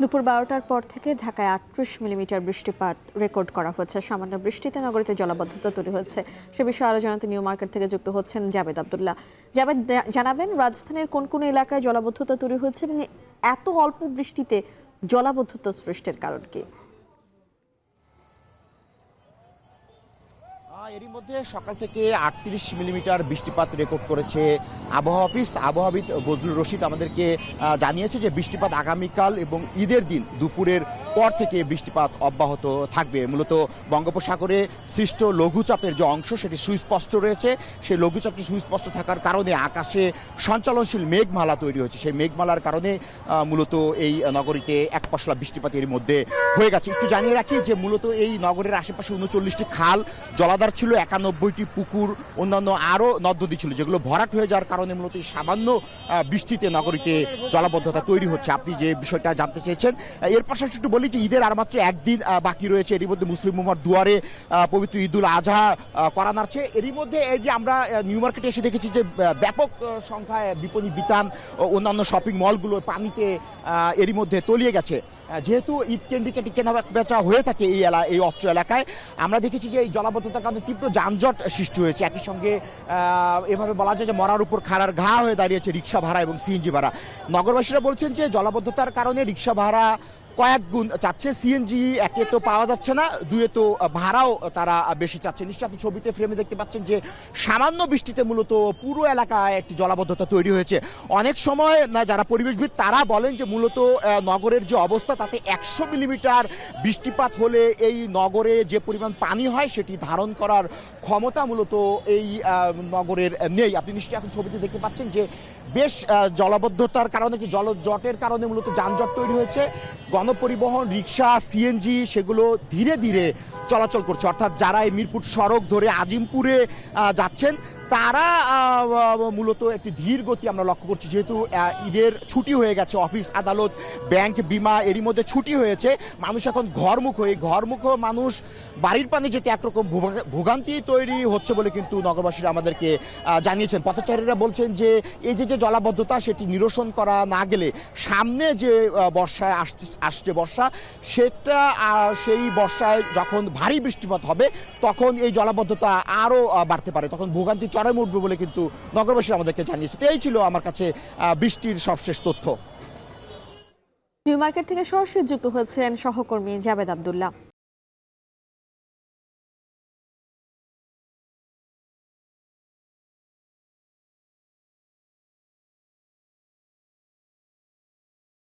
দুপুর ১২টার পর থেকে ঢাকায় ৩৮ মিলিমিটার বৃষ্টিপাত রেকর্ড করা হয়েছে। সামান্য বৃষ্টিতে নগরীতে জলাবদ্ধতা তৈরি হয়েছে। সে বিষয়ে আরো জানাতে নিউ মার্কেট থেকে যুক্ত হচ্ছেন জাবেদ আব্দুল্লাহ। জাবেদ, জানাবেন রাজধানীর কোন কোন এলাকায় জলাবদ্ধতা তৈরি হয়েছে এবং এত অল্প বৃষ্টিতে জলাবদ্ধতা সৃষ্টির কারণ কি? এরই মধ্যে সকাল থেকে ৩৮ মিলিমিটার বৃষ্টিপাত রেকর্ড করেছে আবহাওয়া অফিস। আবহাওয়াবিদ বজলুর রশিদ আমাদেরকে জানিয়েছে যে বৃষ্টিপাত আগামীকাল এবং ঈদের দিন দুপুরের পর থেকে বৃষ্টিপাত অব্যাহত থাকবে। মূলত বঙ্গোপসাগরে সৃষ্ট লঘুচাপের যে অংশ সেটি সুস্পষ্ট রয়েছে। সেই লঘুচাপটি সুস্পষ্ট থাকার কারণে আকাশে সঞ্চালনশীল মেঘমালা তৈরি হয়েছে। সেই মেঘমালার কারণে মূলত এই নগরীতে এক পশলা বৃষ্টিপাত এর মধ্যে হয়ে গেছে। একটু জানিয়ে রাখি যে মূলত এই নগরের আশেপাশে ৩৯টি খাল, জলাধার ছিল, ৯১টি পুকুর, অন্যান্য আরও নদ নদী ছিল, যেগুলো ভরাট হয়ে যাওয়ার কারণে মূলত এই সামান্য বৃষ্টিতে নগরীতে জলাবদ্ধতা তৈরি হচ্ছে। আপনি যে বিষয়টা জানতে চেয়েছেন, এর পাশাপাশি একটু বলি যে ঈদের আর মাত্র একদিন বাকি রয়েছে। এরই মধ্যে মুসলিম উম্মার দুয়ারে পবিত্র ঈদুল আজহা করা নাড়ছে। এরই মধ্যে এই যে আমরা নিউ মার্কেটে এসে দেখেছি যে ব্যাপক সংখ্যায় বিপণী বিতান অন্যান্য শপিং মলগুলো পানিতে এরই মধ্যে তলিয়ে গেছে। যেহেতু ঈদ কেন্দ্রিক একটি কেনা বেচা হয়ে থাকে এই অত্র এলাকায়, আমরা দেখেছি যে এই জলাবদ্ধতার কারণে তীব্র যানজট সৃষ্টি হয়েছে। একই সঙ্গে এভাবে বলা যায় যে মরার উপর খাড়ার ঘা হয়ে দাঁড়িয়েছে রিক্সা ভাড়া এবং সিএনজি ভাড়া। নগরবাসীরা বলছেন যে জলাবদ্ধতার কারণে রিক্সা ভাড়া কয়েক গুণ চাচ্ছে। সিএনজি একে তো পাওয়া যাচ্ছে না, দুয়ে তো ভাড়াও তারা বেশি চাচ্ছে। নিশ্চয়ই আপনি ছবিতে ফ্রেমে দেখতে পাচ্ছেন যে সামান্য বৃষ্টিতে মূলত পুরো এলাকায় একটি জলাবদ্ধতা তৈরি হয়েছে। অনেক সময় যারা পরিবেশবিদ তারা বলেন যে মূলত নগরের যে অবস্থা তাতে ১০০ মিলিমিটার বৃষ্টিপাত হলে এই নগরে যে পরিমাণ পানি হয় সেটি ধারণ করার ক্ষমতা মূলত এই নগরের নেই। আপনি নিশ্চয়ই এখন ছবিতে দেখতে পাচ্ছেন যে বেশ জলাবদ্ধতার কারণে, জলজটের কারণে মূলত যানজট তৈরি হয়েছে। গণপরিবহন, রিক্সা, সিএনজি সেগুলো ধীরে ধীরে চলাচল করছে। অর্থাৎ যারা এই মিরপুর সড়ক ধরে আজিমপুরে যাচ্ছেন তারা মূলত একটি ধীর গতি আমরা লক্ষ্য করছি। যেহেতু ঈদের ছুটি হয়ে গেছে, অফিস আদালত ব্যাংক বিমা এরই মধ্যে ছুটি হয়েছে, মানুষ এখন ঘরমুখ মানুষ বাড়ির পানি যেতে একরকম ভোগান্তি তৈরি হচ্ছে বলে কিন্তু নগরবাসীরা আমাদেরকে জানিয়েছেন। পথচারীরা বলছেন যে এই যে জলাবদ্ধতা সেটি নিরসন করা না গেলে সামনে যে বর্ষায় আসছে বর্ষা, সেটা সেই বর্ষায় যখন ভারী বৃষ্টিপাত হবে তখন এই জলাবদ্ধতা আরও বাড়তে পারে, তখন ভোগান্তি চরমে উঠবে বলে কিন্তু নগরবাসী আমাদেরকে জানিয়েছে। তো এই ছিল আমার কাছে বৃষ্টির সবশেষ তথ্য। নিউ মার্কেট থেকে সরাসরি যুক্ত হয়েছেন সহকর্মী জাবেদ আব্দুল্লাহ।